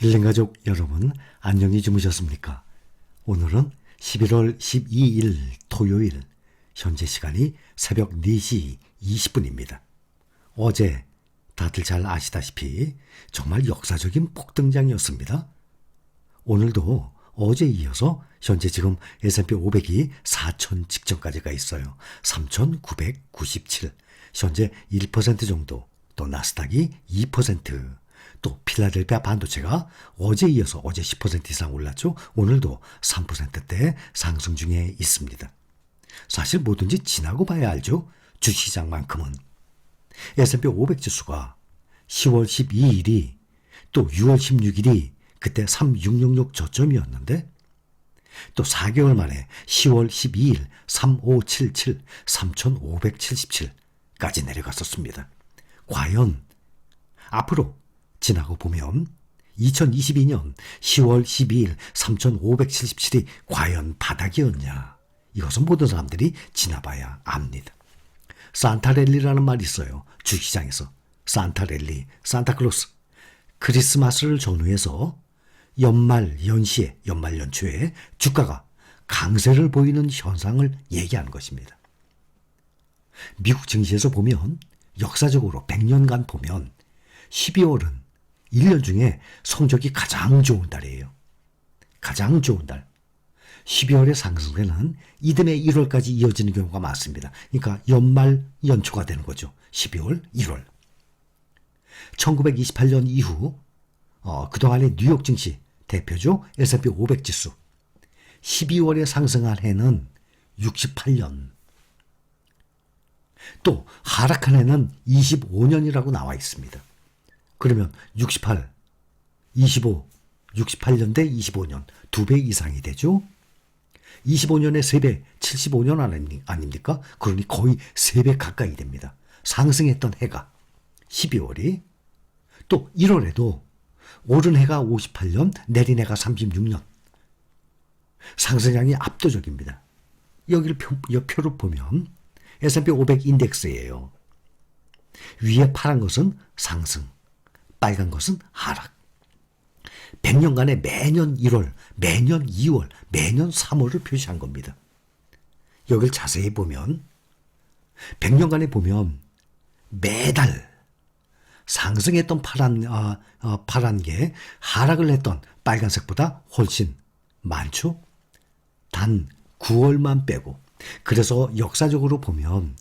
힐링가족 여러분, 안녕히 주무셨습니까? 오늘은 11월 12일 토요일, 현재 시간이 새벽 4시 20분입니다. 어제 다들 잘 아시다시피 정말 역사적인 폭등장이었습니다. 오늘도 어제에 이어서 현재 지금 S&P 500이 4,000 직전까지 가 있어요. 3,997, 현재 1% 정도, 또 나스닥이 2%, 또 필라델피아 반도체가 어제에 이어서 어제 10% 이상 올랐죠. 오늘도 3%대 상승 중에 있습니다. 사실 뭐든지 지나고 봐야 알죠. 주시장만큼은. S&P 500 지수가 10월 12일이 또 6월 16일이 그때 3666 저점이었는데 또 4개월 만에 10월 12일 3577, 3577까지 내려갔었습니다. 과연 앞으로 지나고 보면 2022년 10월 12일 3577이 과연 바닥이었냐? 이것은 모든 사람들이 지나봐야 압니다. 산타랠리라는 말이 있어요. 주시장에서. 산타랠리, 산타클로스. 크리스마스를 전후해서 연시에, 연말 연초에 주가가 강세를 보이는 현상을 얘기하는 것입니다. 미국 증시에서 보면 역사적으로 100년간 보면 12월은 1년 중에 성적이 가장 좋은 달이에요. 가장 좋은 달. 12월의 상승세는 이듬해 1월까지 이어지는 경우가 많습니다. 그러니까 연말 연초가 되는 거죠. 12월, 1월. 1928년 이후 그동안의 뉴욕 증시 대표죠. S&P 500 지수. 12월에 상승한 해는 68년. 또 하락한 해는 25년이라고 나와 있습니다. 그러면 68, 25, 68년 대 25년 2배 이상이 되죠. 25년에 3배, 75년 아닙니까? 그러니 거의 3배 가까이 됩니다. 상승했던 해가 12월이 또 1월에도 오른 해가 58년, 내린 해가 36년. 상승량이 압도적입니다. 여기를 표로 보면 S&P 500 인덱스예요. 위에 파란 것은 상승, 빨간 것은 하락. 100년간에 매년 1월, 매년 2월, 매년 3월을 표시한 겁니다. 여기를 자세히 보면 100년간에 보면 매달 상승했던 파란 게 하락을 했던 빨간색보다 훨씬 많죠. 단 9월만 빼고. 그래서 역사적으로 보면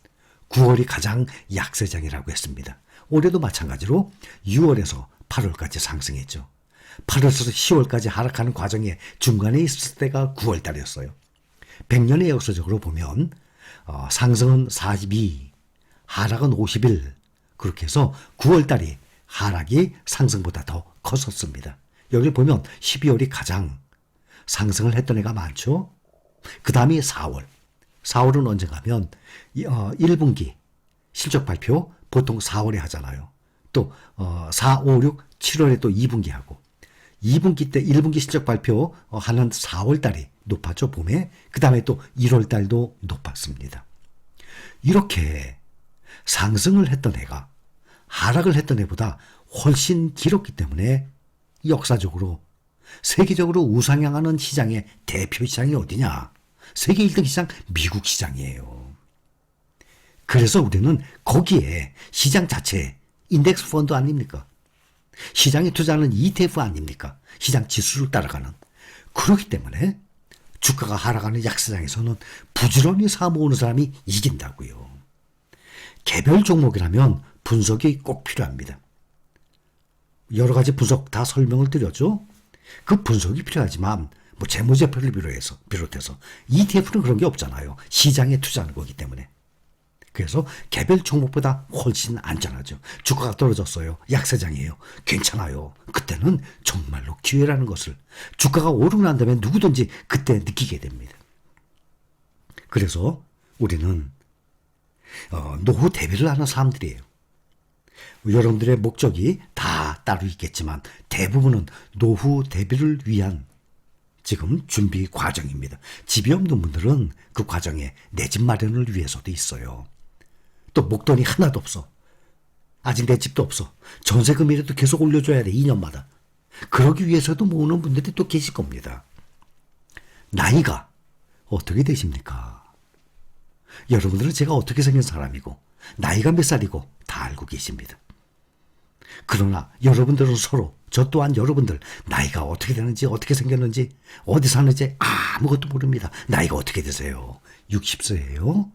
9월이 가장 약세장이라고 했습니다. 올해도 마찬가지로 6월에서 8월까지 상승했죠. 8월에서 10월까지 하락하는 과정에 중간에 있을 때가 9월 달이었어요. 100년의 역사적으로 보면 상승은 42, 하락은 51, 그렇게 해서 9월 달이 하락이 상승보다 더 컸었습니다. 여기를 보면 12월이 가장 상승을 했던 해가 많죠. 그 다음이 4월. 4월은 언제 가면 1분기 실적 발표 보통 4월에 하잖아요. 또 4, 5, 6, 7월에 또 2분기 하고 2분기 때 1분기 실적 발표 하는 4월 달이 높았죠. 봄에. 그 다음에 또 1월 달도 높았습니다. 이렇게 상승을 했던 해가 하락을 했던 해보다 훨씬 길었기 때문에 역사적으로 세계적으로 우상향하는 시장의 대표 시장이 어디냐? 세계 1등 시장 미국 시장이에요. 그래서 우리는 거기에 시장 자체에 인덱스 펀드 아닙니까? 시장에 투자하는 ETF 아닙니까? 시장 지수를 따라가는. 그렇기 때문에 주가가 하락하는 약세장에서는 부지런히 사모으는 사람이 이긴다고요. 개별 종목이라면 분석이 꼭 필요합니다. 여러 가지 분석 다 설명을 드렸죠. 그 분석이 필요하지만 재무제표를 비롯해서 ETF는 그런 게 없잖아요. 시장에 투자하는 거기 때문에. 그래서 개별 종목보다 훨씬 안전하죠. 주가가 떨어졌어요. 약세장이에요. 괜찮아요. 그때는 정말로 기회라는 것을 주가가 오르고 난 다음에 누구든지 그때 느끼게 됩니다. 그래서 우리는 노후 대비를 하는 사람들이에요. 여러분들의 목적이 다 따로 있겠지만 대부분은 노후 대비를 위한 지금 준비 과정입니다. 집이 없는 분들은 그 과정에 내 집 마련을 위해서도 있어요. 또 목돈이 하나도 없어. 아직 내 집도 없어. 전세금이라도 계속 올려줘야 돼. 2년마다. 그러기 위해서도 모으는 분들이 또 계실 겁니다. 나이가 어떻게 되십니까? 여러분들은 제가 어떻게 생긴 사람이고 나이가 몇 살이고 다 알고 계십니다. 그러나 여러분들은 서로, 저 또한 여러분들 나이가 어떻게 되는지, 어떻게 생겼는지, 어디 사는지 아무것도 모릅니다. 나이가 어떻게 되세요? 60세예요?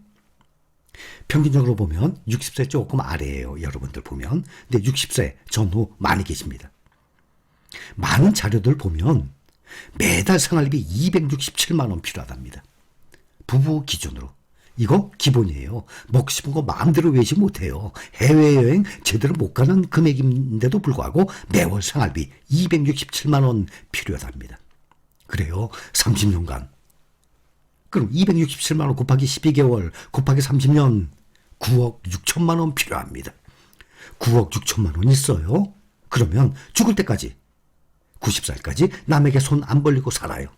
평균적으로 보면 60세 조금 아래예요. 여러분들 보면. 근데 60세 전후 많이 계십니다. 많은 자료들 보면 매달 생활비 267만 원 필요하답니다. 부부 기준으로. 이거 기본이에요. 먹고 싶은 거 마음대로 외식 못해요. 해외여행 제대로 못 가는 금액인데도 불구하고 매월 생활비 267만 원 필요하답니다. 그래요. 30년간. 그럼 267만 원 곱하기 12개월 곱하기 30년 9억 6천만 원 필요합니다. 9억 6천만 원 있어요. 그러면 죽을 때까지 90살까지 남에게 손 안 벌리고 살아요.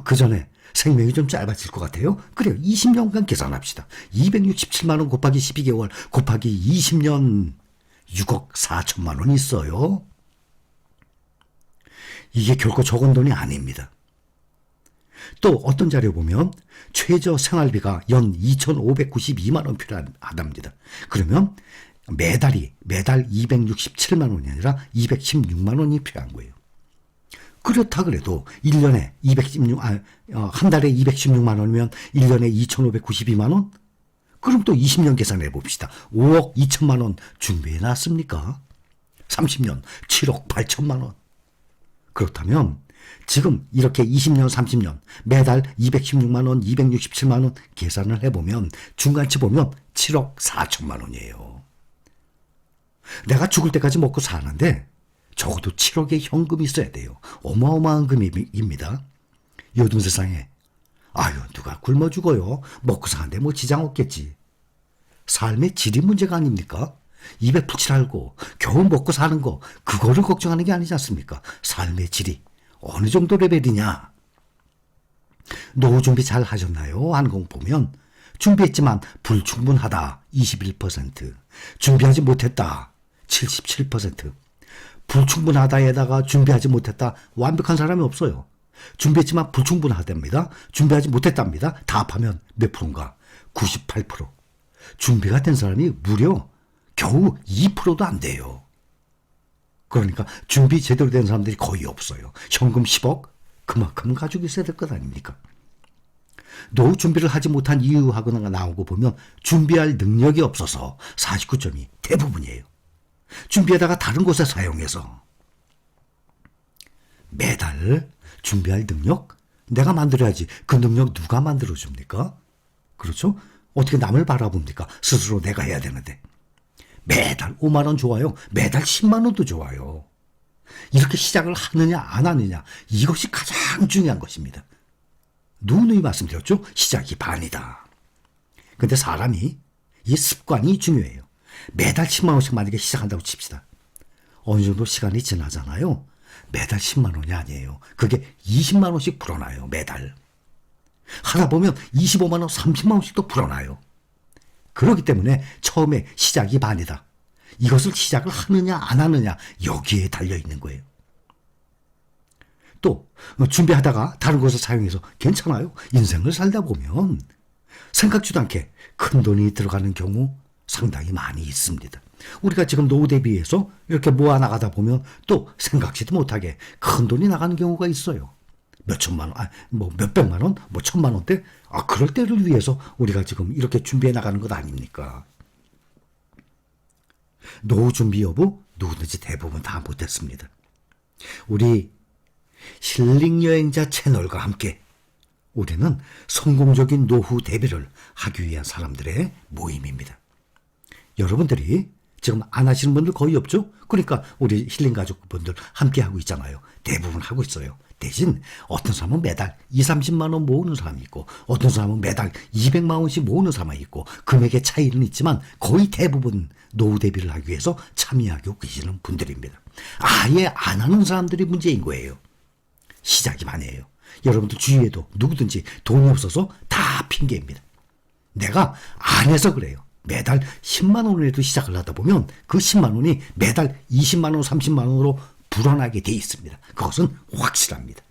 그 전에 생명이 좀 짧아질 것 같아요. 그래요. 20년간 계산합시다. 267만 원 곱하기 12개월 곱하기 20년 6억 4천만 원 있어요. 이게 결코 적은 돈이 아닙니다. 또 어떤 자료 보면 최저 생활비가 연 2,592만 원 필요하답니다. 그러면 매달 267만 원이 아니라 216만 원이 필요한 거예요. 그렇다 그래도 1년에 한 달에 216만 원이면 1년에 2,592만 원? 그럼 또 20년 계산해 봅시다. 5억 2천만 원 준비해 놨습니까? 30년 7억 8천만 원. 그렇다면 지금 이렇게 20년, 30년 매달 216만 원, 267만 원 계산을 해보면 중간치 보면 7억 4천만 원이에요. 내가 죽을 때까지 먹고 사는데 적어도 7억의 현금이 있어야 돼요. 어마어마한 금액입니다. 요즘 세상에 누가 굶어 죽어요. 먹고 사는데 뭐 지장 없겠지. 삶의 질이 문제가 아닙니까? 입에 푹 살고 겨우 먹고 사는 거 그거를 걱정하는 게 아니지 않습니까? 삶의 질이 어느 정도 레벨이냐. 노후 준비 잘 하셨나요? 하는 거 보면 준비했지만 불충분하다 21%, 준비하지 못했다 77%, 불충분하다에다가 준비하지 못했다 완벽한 사람이 없어요. 준비했지만 불충분하답니다. 준비하지 못했답니다. 다 합하면 몇 프로인가? 98%. 준비가 된 사람이 무려 겨우 2%도 안 돼요. 그러니까 준비 제대로 된 사람들이 거의 없어요. 현금 10억? 그만큼 가지고 있어야 될 것 아닙니까? 노후 준비를 하지 못한 이유하고는 나오고 보면 준비할 능력이 없어서 49점이 대부분이에요. 준비하다가 다른 곳에 사용해서. 매달 준비할 능력? 내가 만들어야지. 그 능력 누가 만들어줍니까? 그렇죠? 어떻게 남을 바라봅니까? 스스로 내가 해야 되는데. 매달 5만 원 좋아요. 매달 10만 원도 좋아요. 이렇게 시작을 하느냐 안 하느냐 이것이 가장 중요한 것입니다. 누누이 말씀드렸죠? 시작이 반이다. 근데 사람이 이 습관이 중요해요. 매달 10만 원씩 만약에 시작한다고 칩시다. 어느 정도 시간이 지나잖아요. 매달 10만 원이 아니에요. 그게 20만 원씩 불어나요. 매달. 하다 보면 25만 원, 30만 원씩도 불어나요. 그렇기 때문에 처음에 시작이 반이다. 이것을 시작을 하느냐 안 하느냐 여기에 달려있는 거예요. 또 준비하다가 다른 곳을 사용해서 괜찮아요. 인생을 살다 보면 생각지도 않게 큰 돈이 들어가는 경우 상당히 많이 있습니다. 우리가 지금 노후 대비해서 이렇게 모아나가다 보면 또 생각지도 못하게 큰 돈이 나가는 경우가 있어요. 몇 천만 원, 몇 백만 원, 천만 원대? 그럴 때를 위해서 우리가 지금 이렇게 준비해 나가는 것 아닙니까? 노후 준비 여부 누구든지 대부분 다 못했습니다. 우리 힐링 여행자 채널과 함께 우리는 성공적인 노후 대비를 하기 위한 사람들의 모임입니다. 여러분들이 지금 안 하시는 분들 거의 없죠? 그러니까 우리 힐링 가족분들 함께 하고 있잖아요. 대부분 하고 있어요. 대신 어떤 사람은 매달 20, 30만 원 모으는 사람이 있고 어떤 사람은 매달 200만 원씩 모으는 사람이 있고 금액의 차이는 있지만 거의 대부분 노후 대비를 하기 위해서 참여하고 계시는 분들입니다. 아예 안 하는 사람들이 문제인 거예요. 시작이 반이에요. 여러분들 주위에도 누구든지 돈이 없어서 다 핑계입니다. 내가 안 해서 그래요. 매달 10만 원으로 시작을 하다 보면 그 10만 원이 매달 20만 원, 30만 원으로 불어나게 돼 있습니다. 그것은 확실합니다.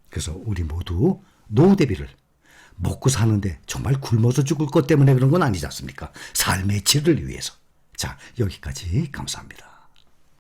그래서 우리 모두 노후 대비를 먹고 사는데 정말 굶어서 죽을 것 때문에 그런 건 아니지 않습니까? 삶의 질을 위해서. 자, 여기까지 감사합니다.